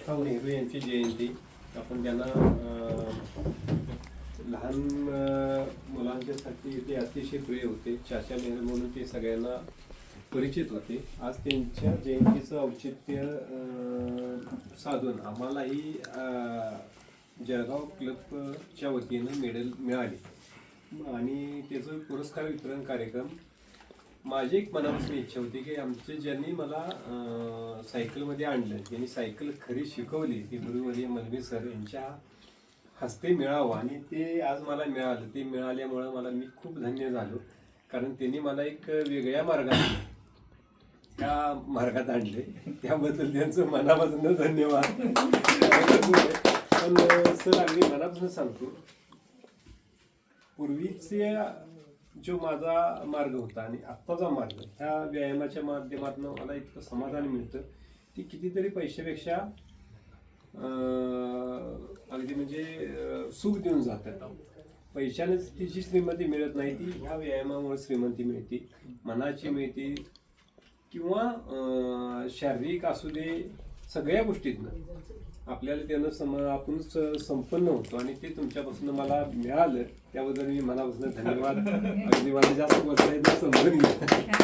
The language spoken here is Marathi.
जवाहरलाल नेहरू यांची जयंती आपण त्यांना लहान मुलांच्यासाठी ते अतिशय प्रिय होते. चाचा नेहरू म्हणून ते सगळ्यांना परिचित होते. आज त्यांच्या जयंतीचं औचित्य साधून आम्हालाही जळगाव क्लबच्या वतीनं मेडल मिळाले आणि त्याचं पुरस्कार वितरण कार्यक्रम. माझी एक मनापासून इच्छा होती की आमचे ज्यांनी मला सायकलमध्ये आणलं, ज्यांनी सायकल खरी शिकवली, ती गुरुवर्य मलमे सर यांच्या हस्ते मिळावं आणि ते आज मला मिळालं. ते मिळाल्यामुळं मला मी खूप धन्य झालो, कारण त्यांनी मला एक वेगळ्या मार्गात आणले. त्याबद्दल त्यांचं मनापासून धन्यवाद. पण सर अगदी मनापासून सांगतो, पूर्वीचे जो माझा मार्ग होता आणि आत्ताचा मार्ग, ह्या व्यायामाच्या माध्यमातून मला इतकं समाधान मिळतं की कितीतरी पैशापेक्षा अगदी म्हणजे सुख देऊन जातात. पैशानेच ती जी श्रीमंती मिळत नाही, ती ह्या व्यायामामुळे श्रीमंती मिळते. मनाची मिळते किंवा शारीरिक असू दे, सगळ्या गोष्टीतनं आपल्याला त्यानं आपणच संपन्न होतो आणि ते तुमच्यापासून मला मिळालं त्याबद्दल मी मनापासून धन्यवाद. अगदी मला जास्त बोलता येत समजून घ्या.